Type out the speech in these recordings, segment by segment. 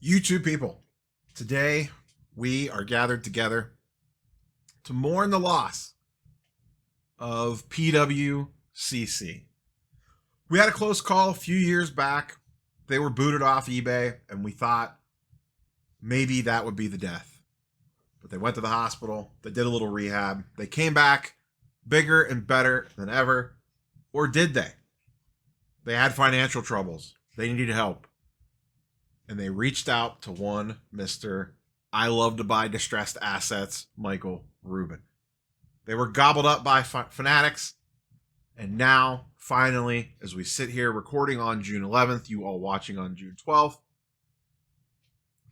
YouTube people, today we are gathered together to mourn the loss of PWCC. We had a close call a few years back. They were booted off eBay, and we thought maybe that would be the death. But they went to the hospital. They did a little rehab. They came back bigger and better than ever. Or did they? They had financial troubles. They needed help. And they reached out to one Mr. I love to buy distressed assets, Michael Rubin. They were gobbled up by Fanatics. And now, finally, as we sit here recording on June 11th, you all watching on June 12th,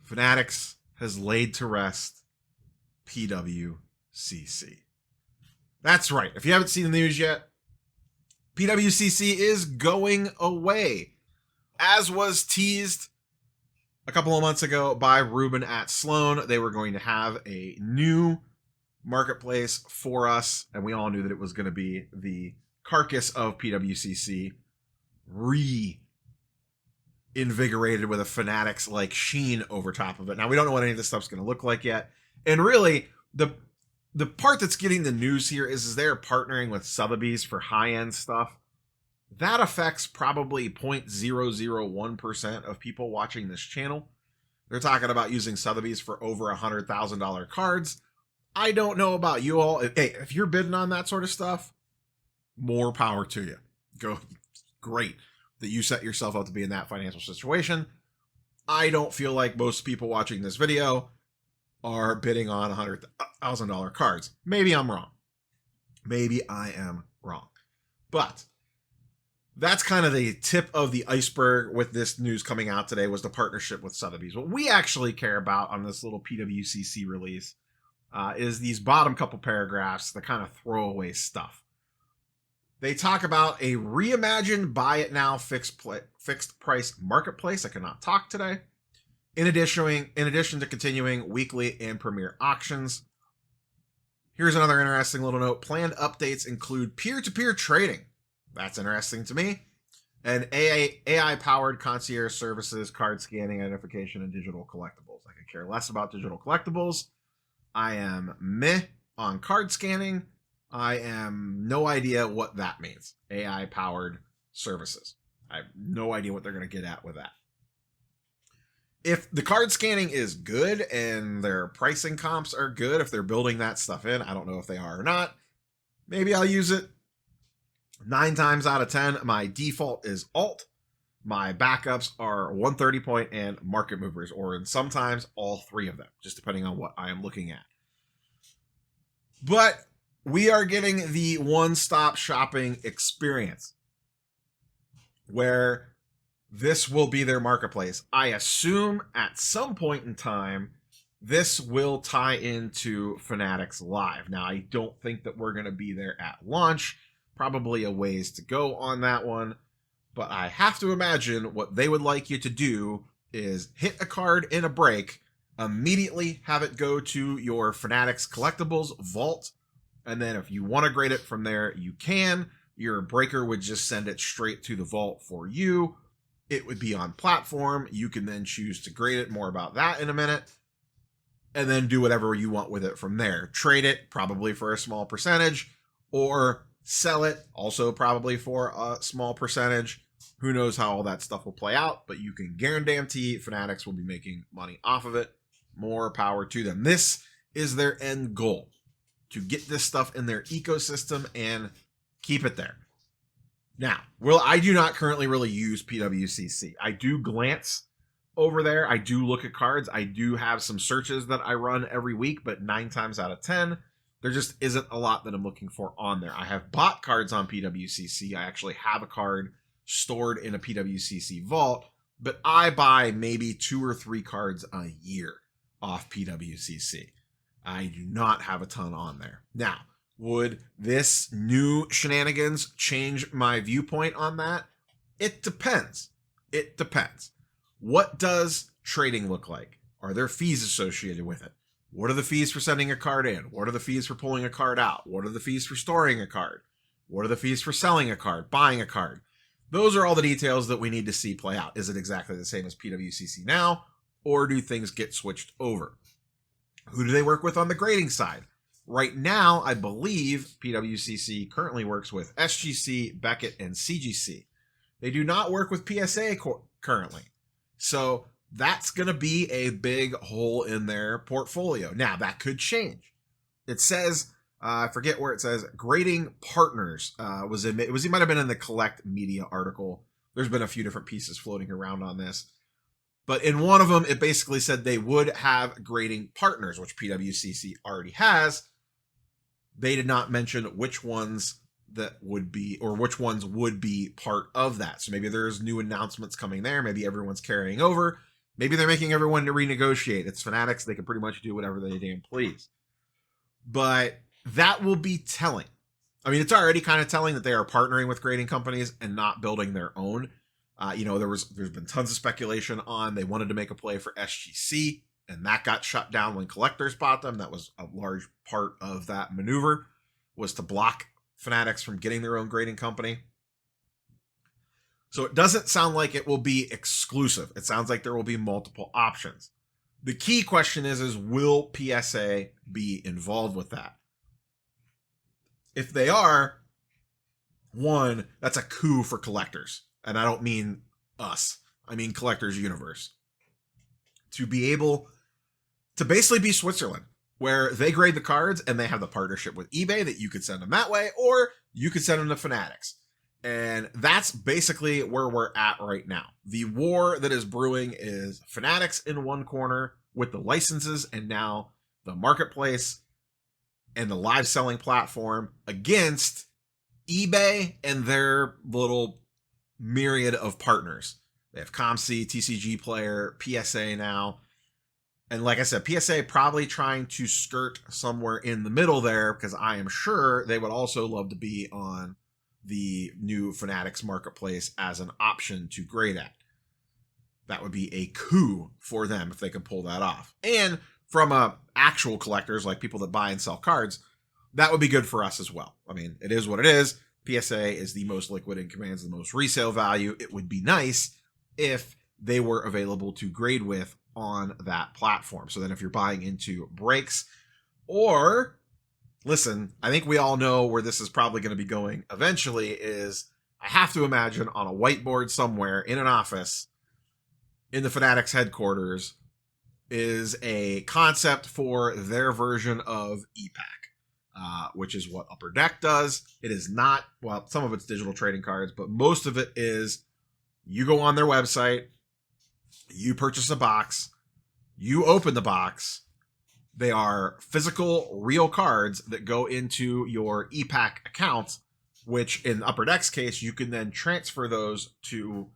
Fanatics has laid to rest PWCC. That's right. If you haven't seen the news yet, PWCC is going away. As was teased a couple of months ago by Rubin at Sloan, they were going to have a new marketplace for us, and we all knew that it was going to be the carcass of PWCC reinvigorated with a Fanatics-like sheen over top of it. Now, we don't know what any of this stuff's going to look like yet. And really, the part that's getting the news here is they're partnering with Sotheby's for high-end stuff. That affects probably 0.001% of people watching this channel. They're talking about using Sotheby's for over $100,000 cards. I don't know about you all. Hey, if you're bidding on that sort of stuff, more power to you. Go, great that you set yourself up to be in that financial situation. I don't feel like most people watching this video are bidding on $100,000 cards. Maybe I'm wrong. Maybe I am wrong. But that's kind of the tip of the iceberg with this news coming out today, was the partnership with Sotheby's. What we actually care about on this little PWCC release is these bottom couple paragraphs, the kind of throwaway stuff. They talk about a reimagined buy it now fixed price marketplace. I cannot talk today. In addition to continuing weekly and premier auctions. Here's another interesting little note. Planned updates include peer-to-peer trading. That's interesting to me. And AI-powered concierge services, card scanning, identification, and digital collectibles. I could care less about digital collectibles. I am meh on card scanning. I am no idea what that means. AI-powered services. I have no idea what they're going to get at with that. If the card scanning is good and their pricing comps are good, if they're building that stuff in, I don't know if they are or not. Maybe I'll use it. 9 times out of 10, my default is alt. My backups are 130 point and market movers, or in sometimes all 3 of them, just depending on what I am looking at. But we are getting the one-stop shopping experience where this will be their marketplace. I assume at some point in time, this will tie into Fanatics Live. Now, I don't think that we're going to be there at launch. Probably a ways to go on that one. But I have to imagine what they would like you to do is hit a card in a break, immediately have it go to your Fanatics Collectibles vault, and then if you want to grade it from there, you can. Your breaker would just send it straight to the vault for you. It would be on platform. You can then choose to grade it. More about that in a minute. And then do whatever you want with it from there. Trade it, probably for a small percentage, or sell it, also probably for a small percentage. Who knows how all that stuff will play out, but you can guarantee Fanatics will be making money off of it. More power to them. This is their end goal, to get this stuff in their ecosystem and keep it there. Now, I do not currently really use PWCC. I do glance over there. I do look at cards. I do have some searches that I run every week, but 9 times out of 10, there just isn't a lot that I'm looking for on there. I have bought cards on PWCC. I actually have a card stored in a PWCC vault, but I buy maybe 2 or 3 cards a year off PWCC. I do not have a ton on there. Now, would this new shenanigans change my viewpoint on that? It depends. It depends. What does trading look like? Are there fees associated with it? What are the fees for sending a card in? What are the fees for pulling a card out? What are the fees for storing a card? What are the fees for selling a card, buying a card? Those are all the details that we need to see play out. Is it exactly the same as PWCC now? or do things get switched over? Who do they work with on the grading side? Right now, I believe PWCC currently works with SGC, Beckett, and CGC. They do not work with PSA currently. So that's going to be a big hole in their portfolio. Now, that could change. It says, I forget where it says, grading partners it might have been in the Collect Media article. There's been a few different pieces floating around on this. But in one of them, it basically said they would have grading partners, which PWCC already has. They did not mention which ones that would be, or which ones would be part of that. So maybe there's new announcements coming there. Maybe everyone's carrying over. Maybe they're making everyone to renegotiate. It's Fanatics. They can pretty much do whatever they damn please. But that will be telling. I mean, it's already kind of telling that they are partnering with grading companies and not building their own. There's been tons of speculation on they wanted to make a play for SGC, and that got shut down when collectors bought them. That was a large part of that maneuver, was to block Fanatics from getting their own grading company. So it doesn't sound like it will be exclusive. It sounds like there will be multiple options. The key question is will PSA be involved with that? If they are, one, that's a coup for collectors. And I don't mean us. I mean Collectors Universe. To be able to basically be Switzerland, where they grade the cards and they have the partnership with eBay that you could send them that way, or you could send them to Fanatics. And that's basically where we're at right now. The war that is brewing is Fanatics in one corner with the licenses and now the marketplace and the live selling platform against eBay and their little myriad of partners. They have ComC, TCG Player, PSA now. And like I said, PSA probably trying to skirt somewhere in the middle there, because I am sure they would also love to be on the new Fanatics Marketplace as an option to grade at. That would be a coup for them if they could pull that off. And from actual collectors, like people that buy and sell cards, that would be good for us as well. I mean, it is what it is. PSA is the most liquid and commands the most resale value. It would be nice if they were available to grade with on that platform. So then if you're buying into breaks, or listen, I think we all know where this is probably going to be going eventually, is I have to imagine on a whiteboard somewhere in an office in the Fanatics headquarters is a concept for their version of EPAC. Which is what Upper Deck does. It is not, well, some of it's digital trading cards, but most of it is you go on their website, you purchase a box, you open the box. They are physical, real cards that go into your EPAC account, which in Upper Deck's case, you can then transfer those to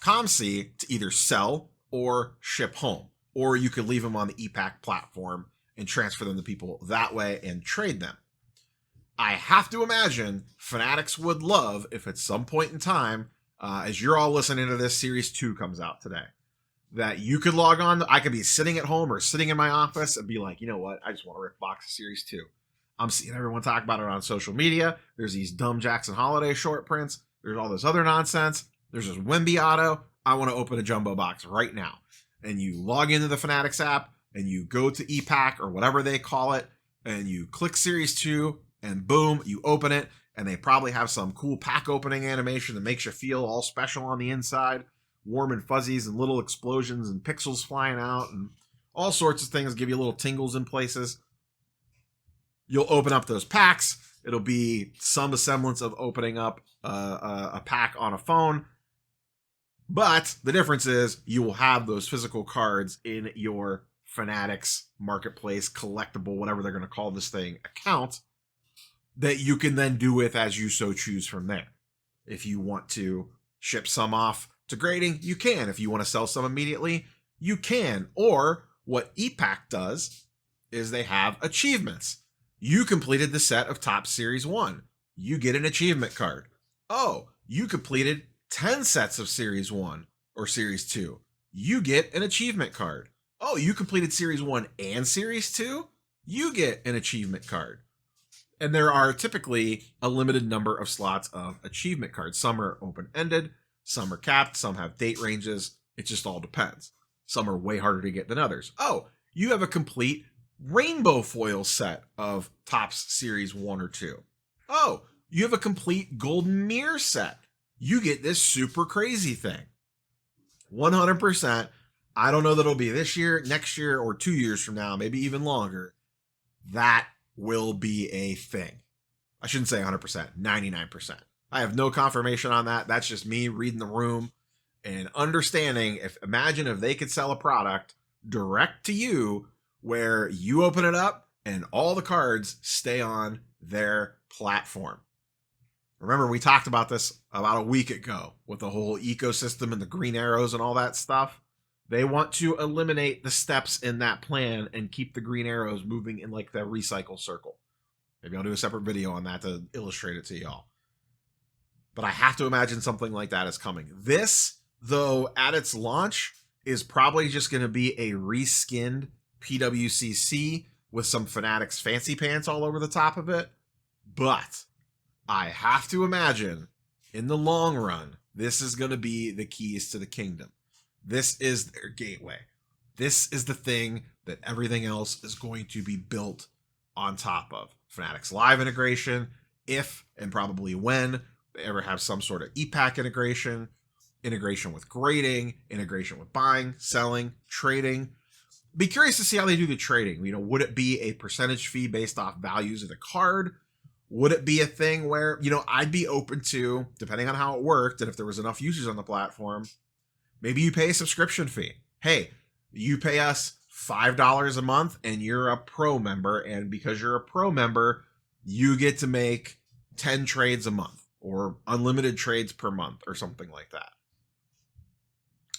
ComC to either sell or ship home, or you could leave them on the EPAC platform and transfer them to people that way and trade them. I have to imagine Fanatics would love if at some point in time, as you're all listening to this, Series 2 comes out today, that you could log on. I could be sitting at home or sitting in my office and be like, you know what? I just want to rip a box of Series 2. I'm seeing everyone talk about it on social media. There's these dumb Jackson Holiday short prints. There's all this other nonsense. There's this Wemby auto. I want to open a jumbo box right now. And you log into the Fanatics app, and you go to EPAC or whatever they call it, and you click Series 2, and boom, you open it, and they probably have some cool pack opening animation that makes you feel all special on the inside, warm and fuzzies and little explosions and pixels flying out and all sorts of things, give you little tingles in places. You'll open up those packs. It'll be some semblance of opening up a pack on a phone. But the difference is you will have those physical cards in your Fanatics Marketplace collectible, whatever they're going to call this thing, account that you can then do with as you so choose from there. If you want to ship some off to grading, you can. If you want to sell some immediately, you can. Or what EPAC does is they have achievements. You completed the set of Top Series 1. You get an achievement card. Oh, you completed 10 sets of Series 1 or Series 2. You get an achievement card. Oh, you completed Series 1 and Series 2? You get an achievement card. And there are typically a limited number of slots of achievement cards. Some are open-ended, some are capped, some have date ranges. It just all depends. Some are way harder to get than others. Oh, you have a complete rainbow foil set of Topps Series 1 or 2. Oh, you have a complete golden mirror set. You get this super crazy thing. 100%. I don't know that it'll be this year, next year, or 2 years from now, maybe even longer. That will be a thing. I shouldn't say 100%, 99%. I have no confirmation on that. That's just me reading the room and understanding. Imagine if they could sell a product direct to you where you open it up and all the cards stay on their platform. Remember, we talked about this about a week ago with the whole ecosystem and the green arrows and all that stuff. They want to eliminate the steps in that plan and keep the green arrows moving in like the recycle circle. Maybe I'll do a separate video on that to illustrate it to y'all. But I have to imagine something like that is coming. This, though, at its launch, is probably just going to be a reskinned PWCC with some Fanatics fancy pants all over the top of it. But I have to imagine, in the long run, this is going to be the keys to the kingdom. This is their gateway. This is the thing that everything else is going to be built on top of. Fanatics Live integration, if and probably when they ever have some sort of EPAC integration, integration with grading, integration with buying, selling, trading. Be curious to see how they do the trading. You know, would it be a percentage fee based off values of the card? Would it be a thing where, you know, I'd be open to, depending on how it worked and if there was enough users on the platform, maybe you pay a subscription fee. Hey, you pay us $5 a month and you're a pro member. And because you're a pro member, you get to make 10 trades a month or unlimited trades per month or something like that.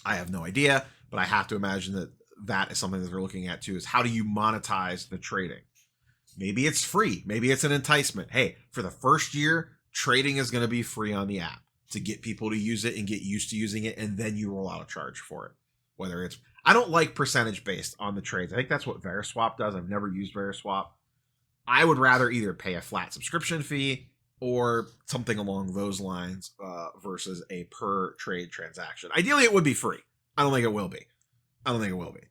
I have no idea, but I have to imagine that that is something that they're looking at too, is how do you monetize the trading? Maybe it's free. Maybe it's an enticement. Hey, for the first year, trading is going to be free on the app to get people to use it and get used to using it. And then you roll out a charge for it. Whether it's, I don't like percentage based on the trades. I think that's what Veriswap does. I've never used Veriswap. I would rather either pay a flat subscription fee or something along those lines versus a per trade transaction. Ideally, it would be free. I don't think it will be.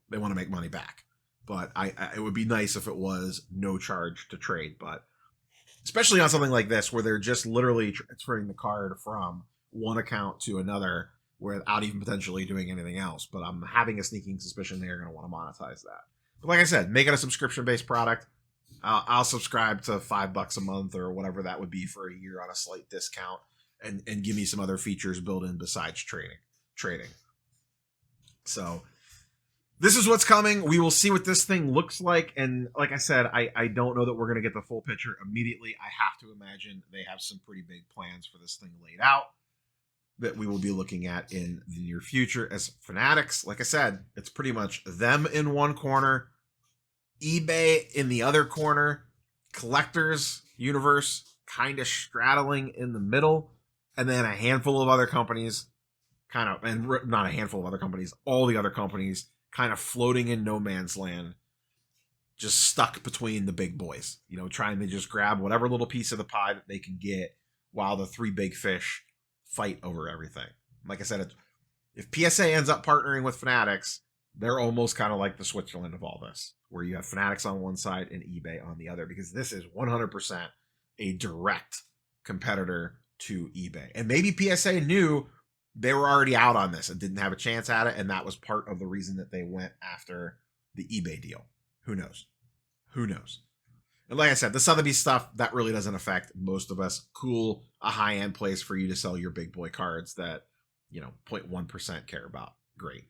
They want to make money back. But it would be nice if it was no charge to trade. But especially on something like this, where they're just literally transferring the card from one account to another without even potentially doing anything else. But I'm having a sneaking suspicion they're going to want to monetize that. But like I said, make it a subscription-based product. I'll subscribe to $5 a month or whatever that would be for a year on a slight discount, and give me some other features built in besides trading. So this is what's coming. We will see what this thing looks like. And like I said, I don't know that we're going to get the full picture immediately. I have to imagine they have some pretty big plans for this thing laid out that we will be looking at in the near future. As Fanatics, like I said, it's pretty much them in one corner, eBay in the other corner, collectors universe kind of straddling in the middle, and then a handful of other companies and not a handful of other companies, all the other companies kind of floating in no man's land, just stuck between the big boys, you know, trying to just grab whatever little piece of the pie that they can get while the three big fish fight over everything. Like I said, if PSA ends up partnering with Fanatics, they're almost kind of like the Switzerland of all this, where you have Fanatics on one side and eBay on the other, because this is 100% a direct competitor to eBay. And maybe PSA knew they were already out on this and didn't have a chance at it, and that was part of the reason that they went after the eBay deal. Who knows? And like I said, the Sotheby stuff, that really doesn't affect most of us. Cool, a high-end place for you to sell your big boy cards that, you know, 0.1% care about. Great.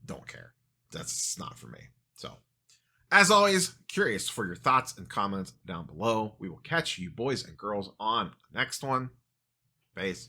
Don't care. That's not for me. So, as always, curious for your thoughts and comments down below. We will catch you boys and girls on the next one. Peace.